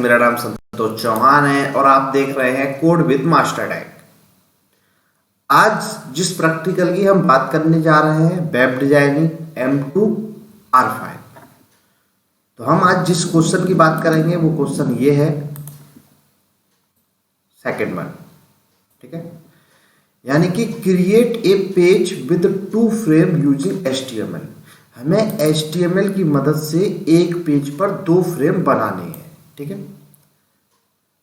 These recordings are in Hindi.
मेरा नाम संतोष चौहान है और आप देख रहे हैं कोड विद मास्टर टैग। आज जिस प्रैक्टिकल की हम बात करने जा रहे हैं वेब डिजाइनिंग M2 R5। तो हम आज जिस क्वेश्चन की बात करेंगे वो क्वेश्चन ये है, सेकंड वन। ठीक है, यानी कि create a page with 2 frame using HTML। हमें HTML की मदद से एक पेज पर 2 फ्रेम बनाने हैं। ठीक है,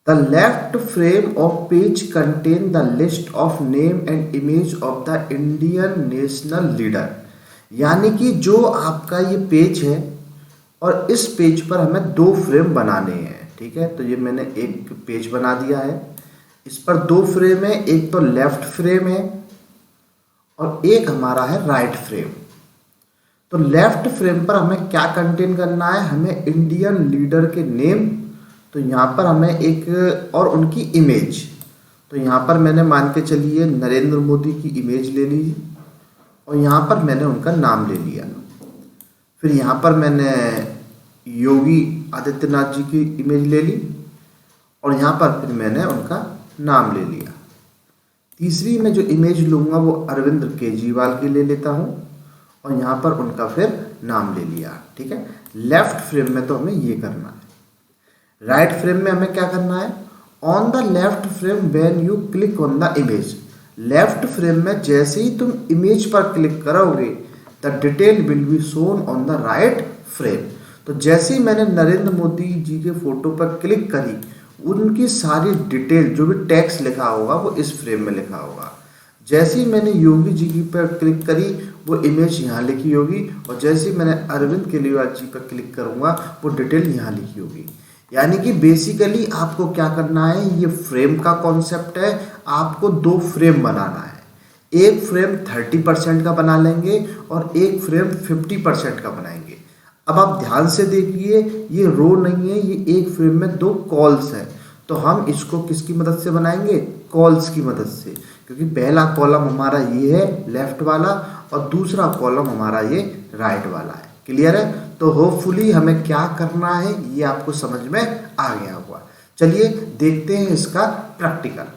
the left frame of page contain the list of name and image of the Indian national leader. यानी कि जो आपका ये पेज है और इस पेज पर हमें 2 फ्रेम बनाने हैं। ठीक है, तो ये मैंने एक पेज बना दिया है, इस पर 2 फ्रेम है, एक तो लेफ्ट फ्रेम है और एक हमारा है राइट फ्रेम। तो लेफ्ट फ्रेम पर हमें क्या कंटेन करना है, हमें इंडियन लीडर के नेम, तो यहाँ पर हमें एक और उनकी इमेज। तो यहाँ पर मैंने मान के चलिए नरेंद्र मोदी की इमेज ले ली और यहाँ पर मैंने उनका नाम ले लिया। फिर यहाँ पर मैंने योगी आदित्यनाथ जी की इमेज ले ली और यहाँ पर फिर मैंने उनका नाम ले लिया। तीसरी मैं जो इमेज लूँगा वो अरविंद केजरीवाल की ले लेता हूँ और यहाँ पर उनका फिर नाम ले लिया। ठीक है, लेफ्ट फ्रेम में तो हमें ये करना है। राइट फ्रेम में हमें क्या करना है, on the left frame when you click on the image. Left frame में जैसे ही तुम इमेज पर क्लिक करोगे the detail will be shown on the right frame. तो जैसे ही मैंने नरेंद्र मोदी जी के फोटो पर क्लिक करी, उनकी सारी डिटेल जो भी टेक्स्ट लिखा होगा वो इस फ्रेम में लिखा होगा। जैसे ही मैंने योगी जी की पर क्लिक करी वो इमेज यहाँ लिखी होगी और जैसे ही मैंने अरविंद केजरीवाल जी पर क्लिक करूँगा वो डिटेल यहाँ लिखी होगी। यानी कि बेसिकली आपको क्या करना है, ये फ्रेम का कॉन्सेप्ट है, आपको 2 फ्रेम बनाना है। एक फ्रेम 30% का बना लेंगे और एक फ्रेम 50% का बनाएंगे। अब आप ध्यान से देखिए, ये रो नहीं है, ये एक फ्रेम में 2 कॉल्स हैं। तो हम इसको किसकी मदद से बनाएंगे, कॉल्स की मदद से, क्योंकि पहला कॉलम हमारा ये है लेफ्ट वाला और दूसरा कॉलम हमारा ये राइट वाला है। क्लियर है? तो होपफुली हमें क्या करना है ये आपको समझ में आ गया होगा। चलिए देखते हैं इसका प्रैक्टिकल।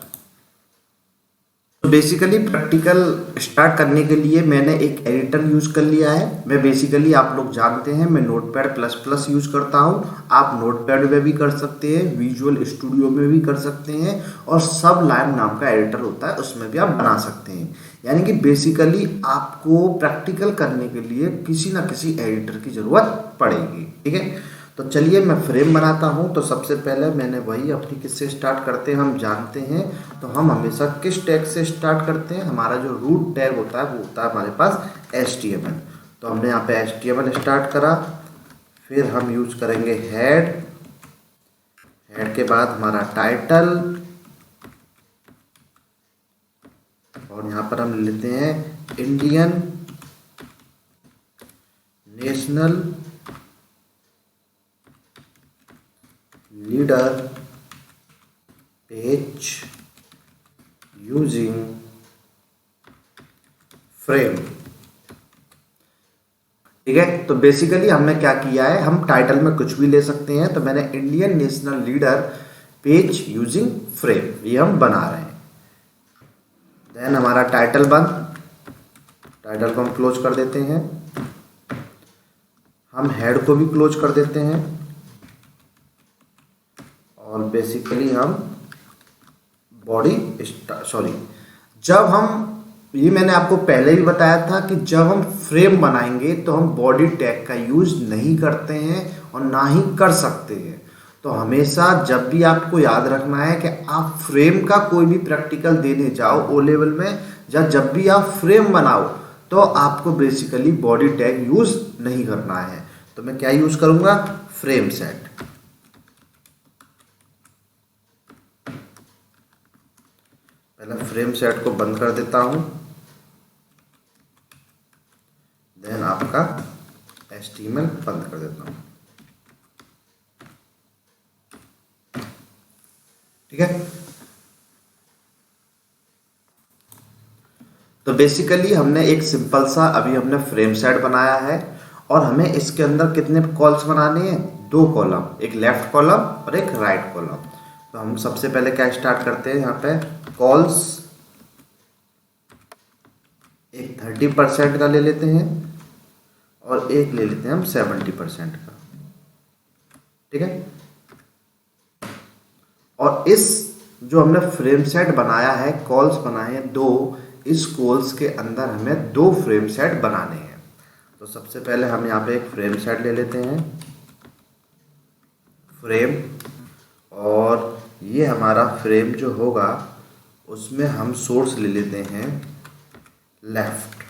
तो बेसिकली प्रैक्टिकल स्टार्ट करने के लिए मैंने एक एडिटर यूज कर लिया है। मैं बेसिकली आप लोग जानते हैं मैं नोटपैड++ यूज करता हूं। आप नोटपैड में भी कर सकते हैं, विजुअल स्टूडियो में भी कर सकते हैं और सबलाइन नाम का एडिटर होता है उसमें भी आप बना सकते हैं। यानी कि बेसिकली आपको प्रैक्टिकल करने के लिए किसी ना किसी एडिटर की जरूरत पड़ेगी। ठीक है, तो चलिए मैं फ्रेम बनाता हूं। तो सबसे पहले मैंने वही अपनी किससे स्टार्ट करते हैं हम जानते हैं। तो हम हमेशा किस टैग से स्टार्ट करते हैं, हमारा जो रूट टैग होता है वो होता है हमारे पास HTML। तो हमने यहाँ पे HTML स्टार्ट करा, फिर हम यूज करेंगे हेड के बाद हमारा टाइटल और यहाँ पर हम लेते हैं Indian national leader page using frame. ठीक है, तो बेसिकली हमने क्या किया है, हम टाइटल में कुछ भी ले सकते हैं। तो मैंने Indian national leader page using frame ये हम बना रहे हैं। देन हमारा टाइटल बंद, टाइटल को हम क्लोज कर देते हैं। हम हेड को भी क्लोज कर देते हैं और बेसिकली हम जब हम ये मैंने आपको पहले भी बताया था कि जब हम फ्रेम बनाएंगे तो हम बॉडी टैग का यूज नहीं करते हैं और ना ही कर सकते हैं। तो हमेशा जब भी आपको याद रखना है कि आप फ्रेम का कोई भी प्रैक्टिकल देने जाओ O लेवल में, या जब भी आप फ्रेम बनाओ तो आपको बेसिकली बॉडी टैग यूज नहीं करना है। तो मैं क्या यूज करूंगा, फ्रेम सेट। पहले फ्रेम सेट को बंद कर देता हूं, देन आपका HTML बंद कर देता हूं। ठीक है, तो बेसिकली हमने एक सिंपल सा अभी हमने फ्रेम सेट बनाया है और हमें इसके अंदर कितने कॉल्स बनाने हैं, दो कॉलम, एक लेफ्ट कॉलम और एक राइट कॉलम। तो हम सबसे पहले क्या स्टार्ट करते हैं, यहाँ पे कॉल्स एक 30% का ले लेते हैं और एक ले लेते हैं हम 70% का, ठीक है। और इस जो हमने फ्रेम सेट बनाया है, कॉल्स बनाए हैं दो, इस कॉल्स के अंदर हमें दो फ्रेम सेट बनाने हैं। तो सबसे पहले हम यहाँ पे एक फ्रेम सेट ले लेते हैं, फ्रेम, और ये हमारा फ्रेम जो होगा उसमें हम सोर्स ले लेते हैं लेफ्ट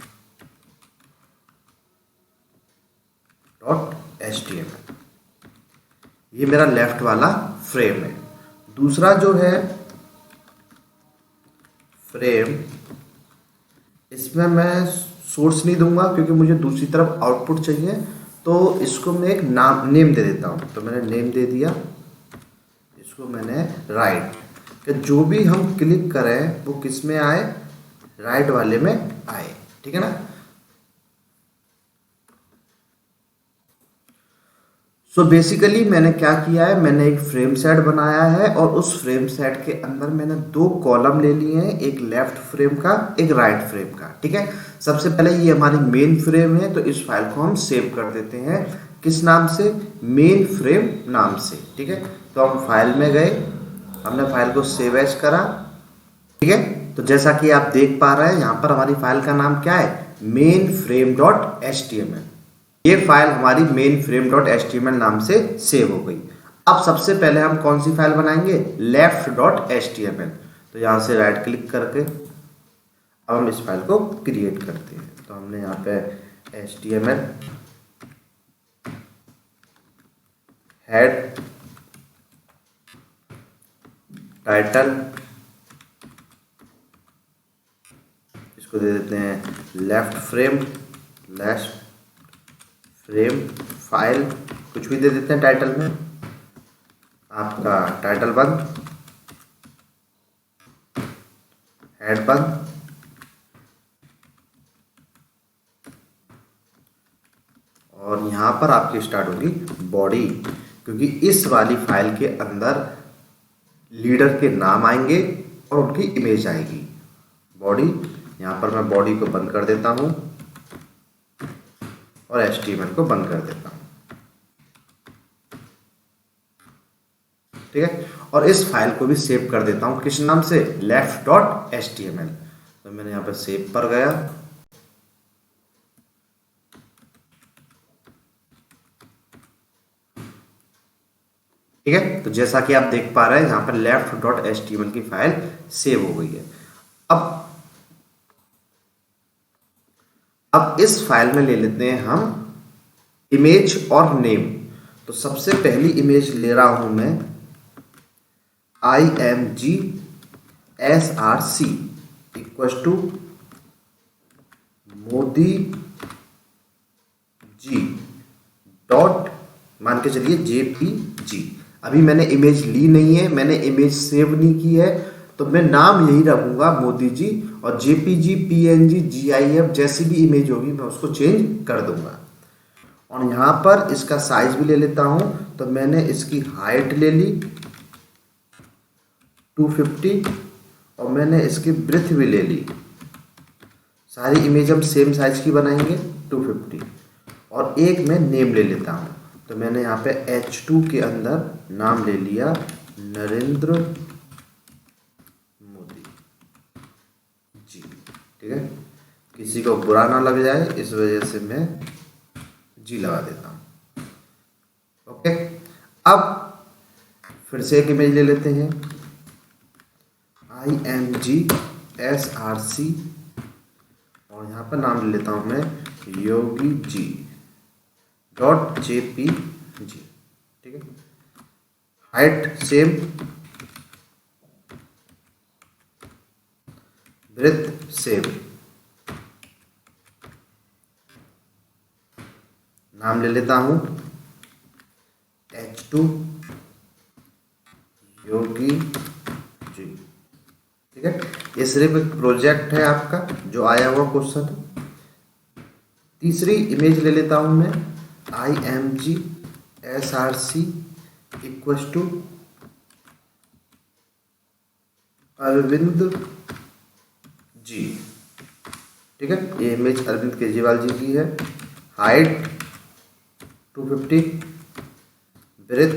डॉट HTML। ये मेरा लेफ्ट वाला फ्रेम है। दूसरा जो है फ्रेम, इसमें मैं सोर्स नहीं दूंगा क्योंकि मुझे दूसरी तरफ आउटपुट चाहिए, तो इसको मैं एक नेम दे देता हूँ। तो मैंने नेम दे दिया, इसको मैंने राइट, कि जो भी हम क्लिक करें वो किस में आए, राइट वाले में आए, ठीक है ना। सो बेसिकली मैंने क्या किया है, मैंने एक फ्रेम सेट बनाया है और उस फ्रेम सेट के अंदर मैंने दो कॉलम ले लिए हैं, एक लेफ्ट फ्रेम का, एक राइट फ्रेम का, ठीक है। सबसे पहले ये हमारी मेन फ्रेम है, तो इस फाइल को हम सेव कर देते हैं, किस नाम से, मेन फ्रेम नाम से, ठीक है। तो हम फाइल में गए, हमने फाइल को सेव एज करा, ठीक है। तो जैसा कि आप देख पा रहे हैं यहाँ पर हमारी फाइल का नाम क्या है, मेन फ्रेम डॉट HTML। ये फाइल हमारी मेन फ्रेम डॉट HTML नाम से सेव हो गई। अब सबसे पहले हम कौन सी फाइल बनाएंगे, लेफ्ट डॉट HTML। तो यहाँ से राइट क्लिक करके अब हम इस फाइल को क्रिएट करते हैं। तो हमने यहाँ पे HTML हेड, टाइटल, इसको दे देते हैं लेफ्ट फ्रेम, फाइल, कुछ भी दे देते हैं टाइटल में, आपका टाइटल 1, हेड 1, और यहाँ पर आपकी स्टार्ट होगी बॉडी, क्योंकि इस वाली फाइल के अंदर लीडर के नाम आएंगे और उनकी इमेज आएगी। बॉडी, यहाँ पर मैं बॉडी को बंद कर देता हूँ और HTML को बंद कर देता हूँ, ठीक है। और इस फाइल को भी सेव कर देता हूँ, किस नाम से, लेफ्ट डॉट HTML। तो मैंने यहाँ पर सेव पर गया, ठीक है। तो जैसा कि आप देख पा रहे हैं यहाँ पर लेफ्ट डॉट HTML की फाइल सेव हो गई है। अब इस फाइल में ले लेते हैं हम इमेज और नेम। तो सबसे पहली इमेज ले रहा हूं मैं IMG SRC equal to Modi ji dot, मान के चलिए JPG। अभी मैंने इमेज ली नहीं है, मैंने इमेज सेव नहीं की है, तो मैं नाम यही रखूंगा मोदी जी, और JPG, PNG, GIF जैसी भी इमेज होगी मैं उसको चेंज कर दूंगा। और यहाँ पर इसका साइज भी ले लेता हूँ, तो मैंने इसकी हाइट ले ली 250 और मैंने इसकी ब्रेथ भी ले ली। सारी इमेज हम सेम साइज की बनाएंगे 250। और एक मैं नेम ले लेता हूँ, तो मैंने यहाँ पे H2 के अंदर नाम ले लिया नरेंद्र मोदी जी, ठीक है। किसी को बुरा ना लग जाए इस वजह से मैं जी लगा देता हूँ, ओके। अब फिर से एक इमेज ले लेते हैं IMG SRC और यहाँ पर नाम ले लेता हूँ मैं योगी जी डॉट JPG, ठीक है। हाइट सेम, ब्रेथ सेम, नाम ले लेता हूँ H2 योगी जी, ठीक है। ये सिर्फ एक प्रोजेक्ट है आपका जो आया हुआ क्वेश्चन। तीसरी इमेज ले लेता हूँ मैं IMG SRC equals to Arvind ji. ठीक है, ये इमेज अरविंद केजरीवाल जी की है। हाइट 250, ब्रेथ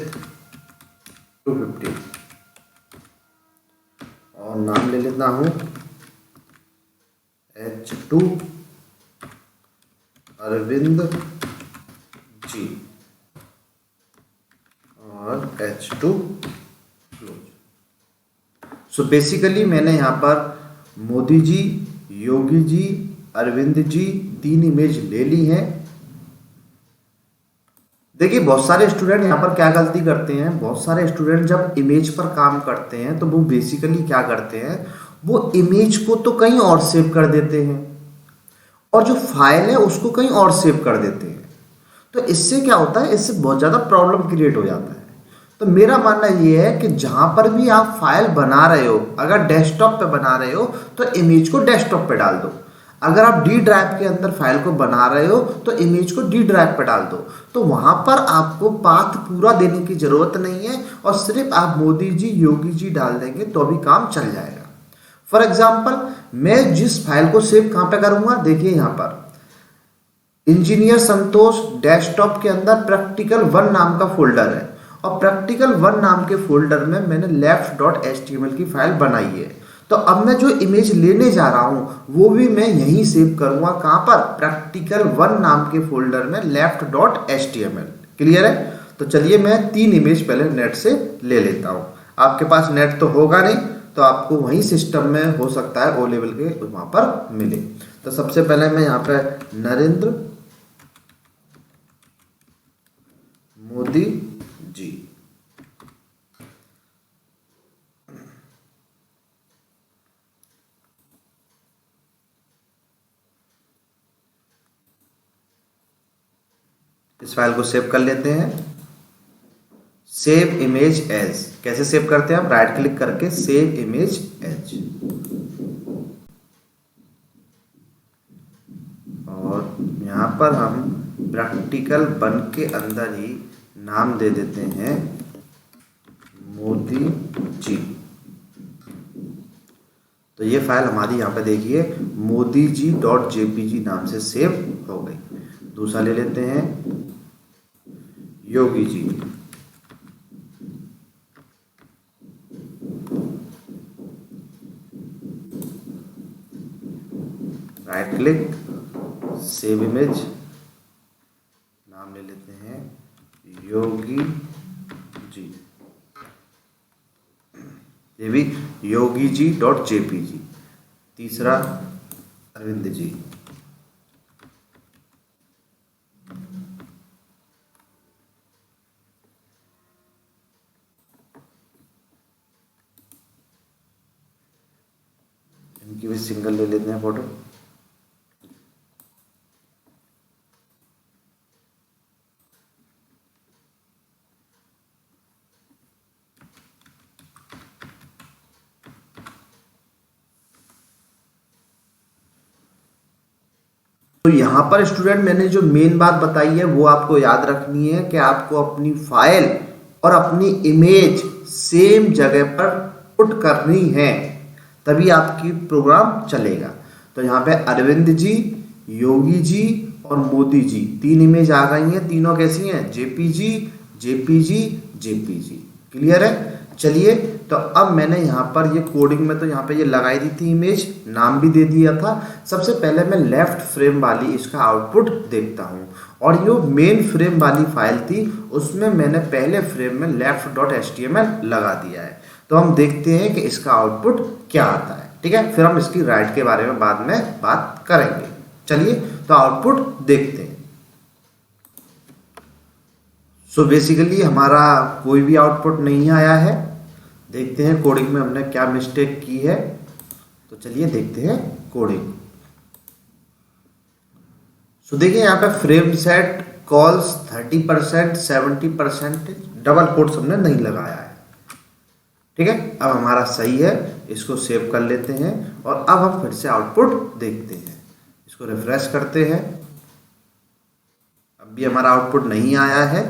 250 और नाम ले लेता हूँ H2 अरविंद जी और H2 क्लोज। सो बेसिकली मैंने यहाँ पर मोदी जी, योगी जी, अरविंद जी 3 इमेज ले ली हैं। देखिए बहुत सारे स्टूडेंट यहाँ पर क्या गलती करते हैं, बहुत सारे स्टूडेंट जब इमेज पर काम करते हैं तो वो बेसिकली क्या करते हैं, वो इमेज को तो कहीं और सेव कर देते हैं और जो फाइल है उसको कहीं और सेव कर देते हैं। तो इससे क्या होता है, इससे बहुत ज़्यादा प्रॉब्लम क्रिएट हो जाता है। तो मेरा मानना ये है कि जहाँ पर भी आप फाइल बना रहे हो, अगर डेस्कटॉप पे बना रहे हो तो इमेज को डेस्कटॉप पे डाल दो। अगर आप डी ड्राइव के अंदर फाइल को बना रहे हो तो इमेज को डी ड्राइव पे डाल दो। तो वहाँ पर आपको पाथ पूरा देने की ज़रूरत नहीं है और सिर्फ आप मोदी जी, योगी जी डाल देंगे तो भी काम चल जाएगा। फॉर एग्जाम्पल मैं जिस फाइल को सेव कहाँ पे करूँगा, देखिए यहाँ पर इंजीनियर संतोष डेस्कटॉप के अंदर प्रैक्टिकल 1 नाम का फोल्डर है और प्रैक्टिकल 1 नाम के फोल्डर में मैंने left.html की फाइल बनाई है। तो अब मैं जो इमेज लेने जा रहा हूँ वो भी मैं यहीं सेव करूँगा, कहाँ पर, प्रैक्टिकल 1 नाम के फोल्डर में left.html। क्लियर है? तो चलिए मैं 3 इमेज पहले नेट से ले लेता हूँ। आपके पास नेट तो होगा नहीं तो आपको वहीं सिस्टम में हो सकता है ओ लेवल के वहाँ पर मिले। तो सबसे पहले मैं यहाँ पे नरेंद्र मोदी जी, इस फाइल को सेव कर लेते हैं। सेव इमेज एज कैसे सेव करते हैं, हम राइट क्लिक करके सेव इमेज एज और यहाँ पर हम प्रैक्टिकल 1 के अंदर ही नाम दे देते हैं मोदी जी। तो ये फाइल हमारी यहाँ पे देखिए मोदी जी .jpg नाम से सेव हो गई। दूसरा ले लेते हैं Yogi ji, right click save image, नाम ले लेते हैं योगी जी, ये भी योगी जी .jpg। तीसरा अरविंद जी, इनकी भी सिंगल ले लेते हैं फोटो। तो यहाँ पर स्टूडेंट मैंने जो मेन बात बताई है वो आपको याद रखनी है कि आपको अपनी फाइल और अपनी इमेज सेम जगह पर पुट करनी है, तभी आपकी प्रोग्राम चलेगा। तो यहाँ पे अरविंद जी, योगी जी और मोदी जी 3 इमेज आ गई हैं। तीनों कैसी हैं, जेपीजी जेपीजी जेपीजी। क्लियर है? चलिए तो अब मैंने यहाँ पर ये कोडिंग में तो यहाँ पे ये लगाई दी थी इमेज, नाम भी दे दिया था। सबसे पहले मैं लेफ्ट फ्रेम वाली इसका आउटपुट देखता हूँ और जो मेन फ्रेम वाली फाइल थी उसमें मैंने पहले फ्रेम में left.html लगा दिया है। तो हम देखते हैं कि इसका आउटपुट क्या आता है। ठीक है, फिर हम इसकी राइट के बारे में बाद में बात करेंगे। चलिए तो आउटपुट देखते हैं। सो बेसिकली हमारा कोई भी आउटपुट नहीं आया है। देखते हैं कोडिंग में हमने क्या मिस्टेक की है। तो चलिए देखते हैं कोडिंग। सो देखिए यहाँ पे frame set calls 30%, 70%, double quotes हमने नहीं लगाया है। ठीक है, अब हमारा सही है, इसको सेव कर लेते हैं और अब हम फिर से आउटपुट देखते हैं। इसको रिफ्रेश करते हैं, अब भी हमारा आउटपुट नहीं आया है।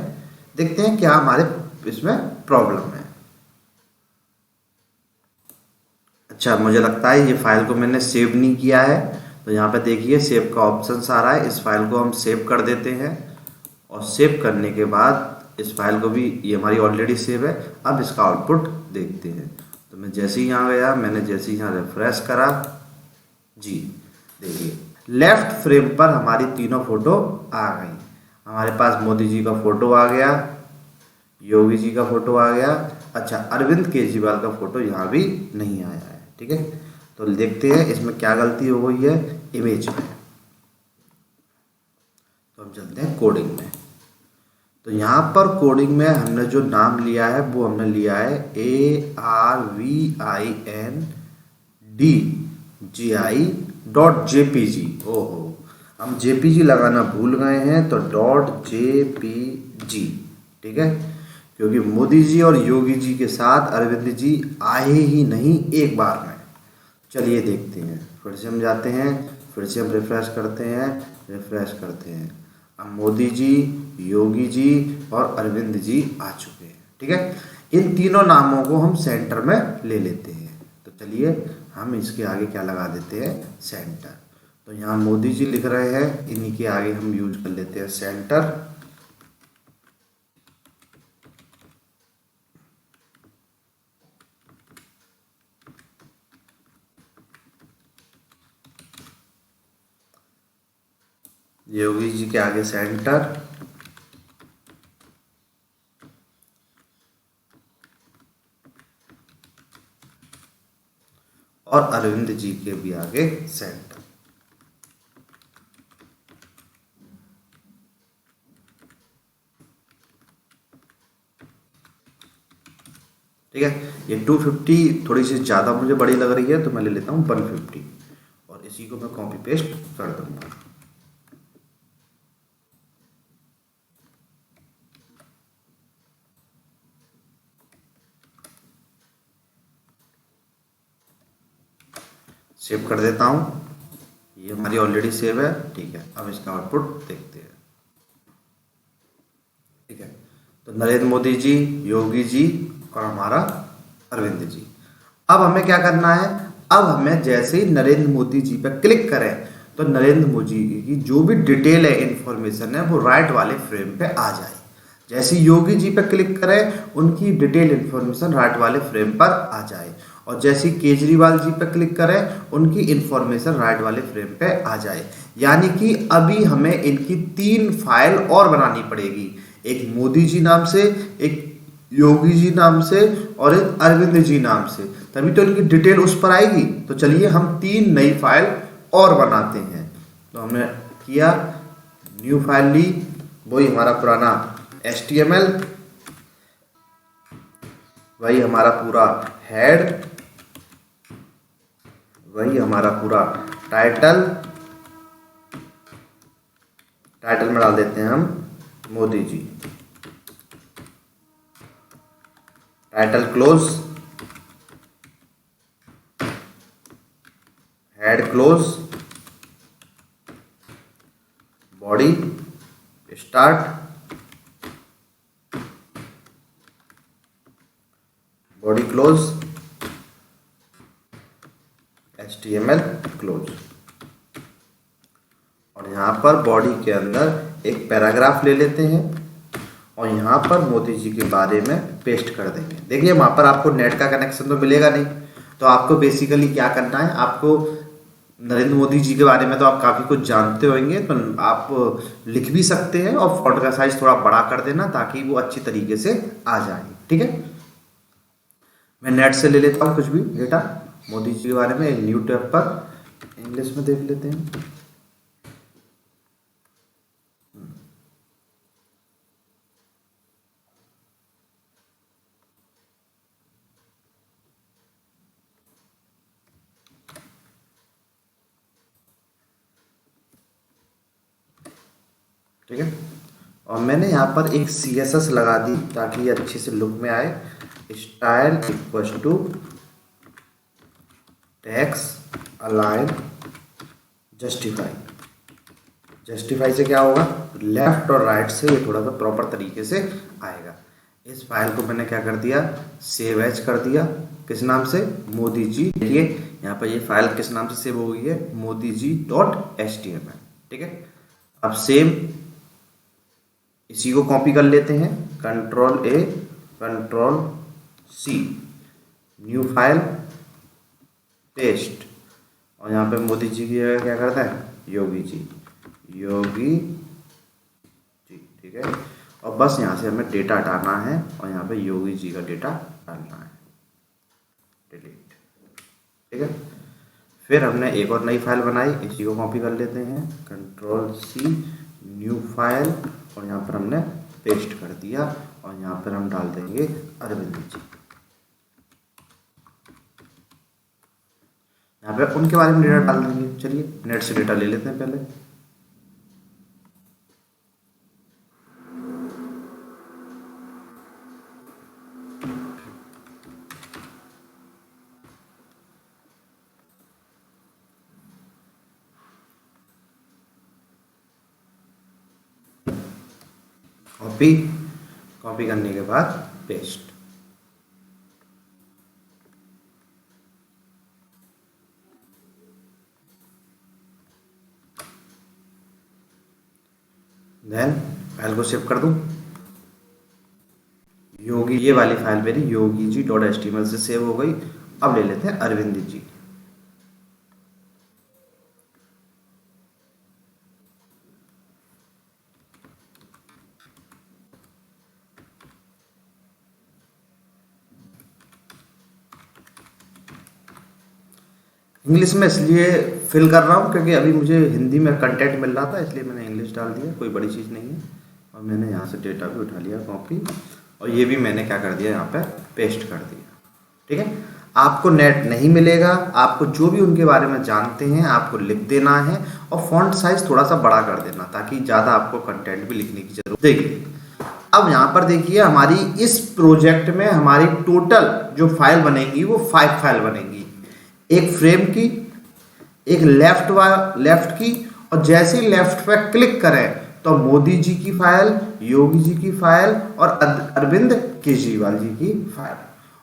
देखते हैं क्या हमारे इसमें प्रॉब्लम है। अच्छा, मुझे लगता है ये फाइल को मैंने सेव नहीं किया है, तो यहाँ पे देखिए सेव का ऑप्शन आ रहा है। इस फाइल को हम सेव कर देते हैं और सेव करने के बाद इस फाइल को भी, ये हमारी ऑलरेडी सेव है। अब इसका आउटपुट देखते हैं। तो मैं जैसे ही यहाँ गया, मैंने जैसे ही यहाँ रिफ्रेश करा जी, देखिए लेफ्ट फ्रेम पर हमारी तीनों फोटो आ गई। हमारे पास मोदी जी का फोटो आ गया, योगी जी का फोटो आ गया। अच्छा, अरविंद केजरीवाल का फोटो यहाँ भी नहीं आया है। ठीक है, तो देखते हैं इसमें क्या गलती हो गई है इमेज में। तो हम चलते हैं कोडिंग में। तो यहाँ पर कोडिंग में हमने जो नाम लिया है वो हमने लिया है ARVINDGI.jpg। ओहो, हम JPG लगाना भूल गए हैं, तो .jpg। ठीक है, क्योंकि मोदी जी और योगी जी के साथ अरविंद जी आए ही नहीं एक बार में। चलिए देखते हैं, फिर से हम जाते हैं, फिर से हम रिफ्रेश करते हैं। अब मोदी जी, योगी जी और अरविंद जी आ चुके हैं। ठीक है, इन तीनों नामों को हम सेंटर में ले लेते हैं। तो चलिए हम इसके आगे क्या लगा देते हैं, सेंटर। तो यहाँ मोदी जी लिख रहे हैं, इन्हीं के आगे हम यूज कर लेते हैं सेंटर। योगी जी के आगे सेंटर, और अरविंद जी के भी आगे सेंटर। ठीक है, ये 250 थोड़ी सी ज़्यादा मुझे बड़ी लग रही है, तो मैं ले लेता हूँ 150 और इसी को मैं कॉपी पेस्ट कर दूंगा। सेव कर देता हूँ, ये हमारी ऑलरेडी सेव है। ठीक है, अब इसका आउटपुट देखते हैं। ठीक है, तो नरेंद्र मोदी जी, योगी जी और हमारा अरविंद जी। अब हमें क्या करना है, अब हमें जैसे ही नरेंद्र मोदी जी पर क्लिक करें तो नरेंद्र मोदी की जो भी डिटेल है, इंफॉर्मेशन है, वो राइट वाले फ्रेम पे आ जाए। जैसे योगी जी पर क्लिक करें, उनकी डिटेल इंफॉर्मेशन राइट वाले फ्रेम पर आ जाए, और जैसे केजरीवाल जी पर क्लिक करें, उनकी इंफॉर्मेशन राइट वाले फ्रेम पे आ जाए। यानी कि अभी हमें इनकी 3 फाइल और बनानी पड़ेगी, एक मोदी जी नाम से, एक योगी जी नाम से और एक अरविंद जी नाम से, तभी तो इनकी डिटेल उस पर आएगी। तो चलिए हम 3 नई फाइल और बनाते हैं। तो हमने किया, न्यू फाइल ली, वही हमारा पुराना HTML, वही हमारा पूरा हेड, वही हमारा पूरा टाइटल में डाल देते हैं हम Modi ji, title close, head close, body start, body close, HTML close. और यहाँ पर बॉडी के अंदर एक पैराग्राफ ले लेते हैं और यहाँ पर मोदी जी के बारे में पेस्ट कर देंगे। देखिए वहाँ पर आपको नेट का कनेक्शन तो मिलेगा नहीं, तो आपको बेसिकली क्या करना है, आपको नरेंद्र मोदी जी के बारे में तो आप काफ़ी कुछ जानते होंगे, तो आप लिख भी सकते हैं और फॉन्ट का साइज थोड़ा बड़ा कर देना ताकि वो अच्छी तरीके से आ जाए। ठीक है, मैं नेट से ले लेता हूँ कुछ भी डेटा मोदी जी के बारे में। एक न्यू टैब पर इंग्लिश में देख लेते हैं। ठीक है, और मैंने यहाँ पर एक CSS लगा दी ताकि ये अच्छे से लुक में आए। Style equals to text align justify. Justify से क्या होगा, लेफ्ट और राइट से ये थोड़ा सा प्रॉपर तरीके से आएगा। इस फाइल को मैंने क्या कर दिया, सेव एज कर दिया, किस नाम से, मोदी जी। देखिए यहाँ पर ये फाइल किस नाम से सेव हो गई है, मोदी जी .html। ठीक है, अब सेम इसी को कॉपी कर लेते हैं, control A control C, new file, paste, और यहाँ पे मोदी जी की जगह क्या करता है, योगी जी, योगी जी। ठीक है, और बस यहाँ से हमें डेटा हटाना है और यहाँ पे योगी जी का डेटा डालना है, डिलीट। ठीक है, फिर हमने एक और नई फाइल बनाई, इसी को कॉपी कर लेते हैं, कंट्रोल C, न्यू फाइल, और यहाँ पर हमने पेस्ट कर दिया और यहाँ पर हम डाल देंगे अरविंद जी। यहाँ पे उनके बारे में डेटा डाल देंगे। चलिए नेट से डेटा ले लेते हैं पहले। कॉपी, कॉपी करने के बाद पेस्ट। देन फाइल को सेव कर दूं, योगी, ये वाली फाइल मेरी योगी जी .html से सेव हो गई। अब ले लेते हैं अरविंद जी। इंग्लिश में इसलिए फिल कर रहा हूँ क्योंकि अभी मुझे हिंदी में कंटेंट मिल रहा था, इसलिए मैंने इंग्लिश डाल दिया, कोई बड़ी चीज़ नहीं है। और मैंने यहाँ से डेटा भी उठा लिया कॉपी, और ये भी मैंने क्या कर दिया, यहाँ पे पेस्ट कर दिया। ठीक है, आपको नेट नहीं मिलेगा, आपको जो भी उनके बारे में जानते हैं आपको लिख देना है, और फॉन्ट साइज थोड़ा सा बड़ा कर देना ताकि ज़्यादा आपको कंटेंट भी लिखने की जरूरत। देखिए अब यहाँ पर देखिए हमारी इस प्रोजेक्ट में हमारी टोटल जो फाइल बनेंगी वो 5 फाइल बनेंगी, एक फ्रेम की, एक लेफ्ट की, और जैसे ही लेफ्ट पे क्लिक करें तो मोदी जी की फाइल, योगी जी की फाइल और अरविंद केजरीवाल जी की फाइल।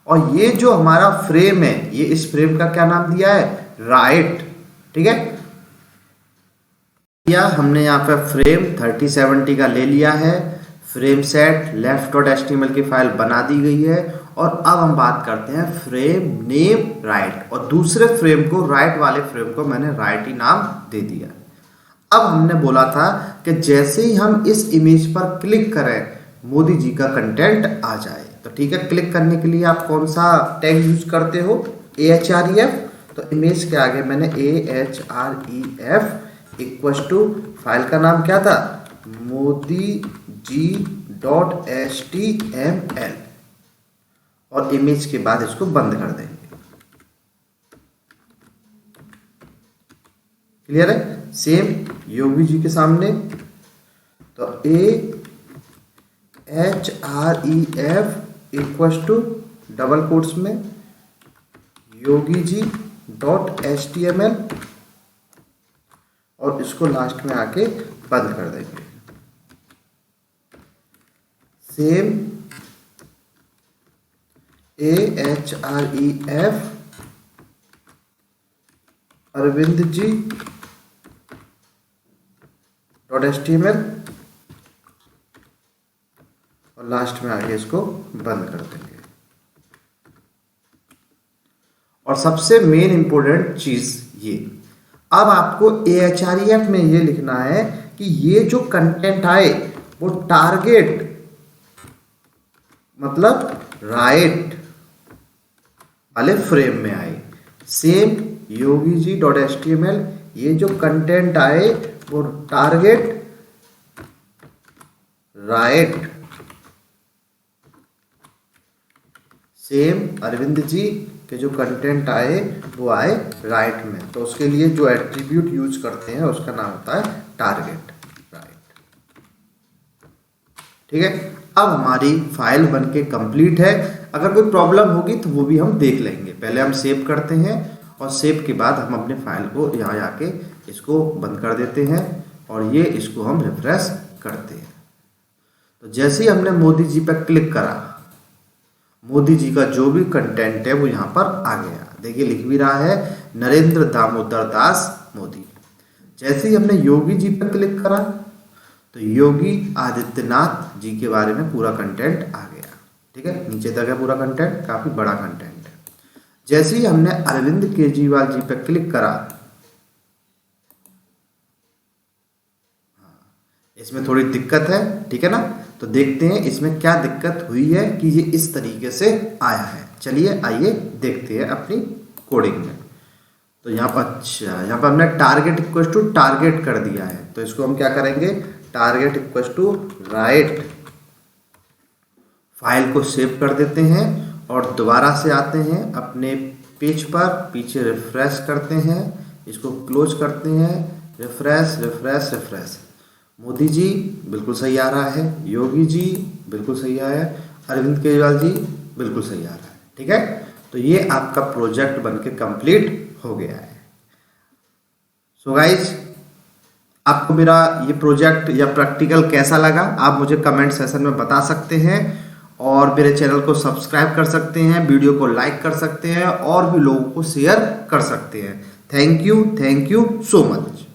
और ये जो हमारा फ्रेम है, ये इस फ्रेम का क्या नाम दिया है, राइट। ठीक है, या हमने यहाँ पे फ्रेम 3070 का ले लिया है, फ्रेम सेट left.html की फाइल बना दी गई है। और अब हम बात करते हैं फ्रेम नेम राइट, और दूसरे फ्रेम को, राइट वाले फ्रेम को मैंने राइट ही नाम दे दिया। अब हमने बोला था कि जैसे ही हम इस इमेज पर क्लिक करें मोदी जी का कंटेंट आ जाए। तो ठीक है, क्लिक करने के लिए आप कौन सा टैग यूज करते हो, ahref। तो इमेज के आगे मैंने ahref इक्वल्स टू, फाइल का नाम क्या था, मोदी जी .html, और इमेज के बाद इसको बंद कर देंगे। क्लियर है, सेम योगी जी के सामने, तो ahref equals to double quotes में योगी जी .html, और इसको लास्ट में आके बंद कर देंगे। Same ahref Arvind ji .html, और लास्ट में आगे इसको बंद कर देंगे। और सबसे मेन इंपॉर्टेंट चीज ये, अब आपको ahref में ये लिखना है कि ये जो कंटेंट आए वो टारगेट मतलब राइट वाले फ्रेम में आए। सेम योगी जी .html, ये जो कंटेंट आए वो target right. Same Arvind ji के जो कंटेंट आए वो आए राइट में, तो उसके लिए जो एट्रीब्यूट यूज करते हैं उसका नाम होता है टारगेट राइट। ठीक है, अब हमारी फाइल बनके कंप्लीट है। अगर कोई प्रॉब्लम होगी तो वो भी हम देख लेंगे। पहले हम सेव करते हैं, और सेव के बाद हम अपने फाइल को यहाँ आके इसको बंद कर देते हैं, और ये इसको हम रिफ्रेश करते हैं। तो जैसे ही हमने मोदी जी पर क्लिक करा, मोदी जी का जो भी कंटेंट है वो यहाँ पर आ गया। देखिए लिख भी रहा है नरेंद्र दामोदर दास मोदी। जैसे ही हमने योगी जी पर क्लिक करा तो योगी आदित्यनाथ जी के बारे में पूरा कंटेंट आ गया। ठीक है, नीचे तक है पूरा कंटेंट, काफी बड़ा कंटेंट है। जैसे ही हमने अरविंद केजरीवाल जी पर क्लिक करा, इसमें थोड़ी दिक्कत है, ठीक है ना। तो देखते हैं इसमें क्या दिक्कत हुई है कि ये इस तरीके से आया है। चलिए आइए देखते हैं अपनी कोडिंग में। तो यहाँ पर अच्छा, यहाँ पर हमने टारगेट इक्वल टू टारगेट कर दिया है। तो इसको हम क्या करेंगे, target equal to right, file को सेव कर देते हैं और दोबारा से आते हैं अपने पेज पर, पीछे रिफ्रेश करते हैं, इसको क्लोज करते हैं, refresh refresh refresh. Modi ji बिल्कुल सही आ रहा है, योगी जी बिल्कुल सही आया है, अरविंद केजरीवाल जी बिल्कुल सही आ रहा है। ठीक है, तो ये आपका प्रोजेक्ट बनके कंप्लीट हो गया है। सो गाइज, आपको मेरा ये प्रोजेक्ट या प्रैक्टिकल कैसा लगा आप मुझे कमेंट सेशन में बता सकते हैं और मेरे चैनल को सब्सक्राइब कर सकते हैं, वीडियो को लाइक कर सकते हैं और भी लोगों को शेयर कर सकते हैं। Thank you so much.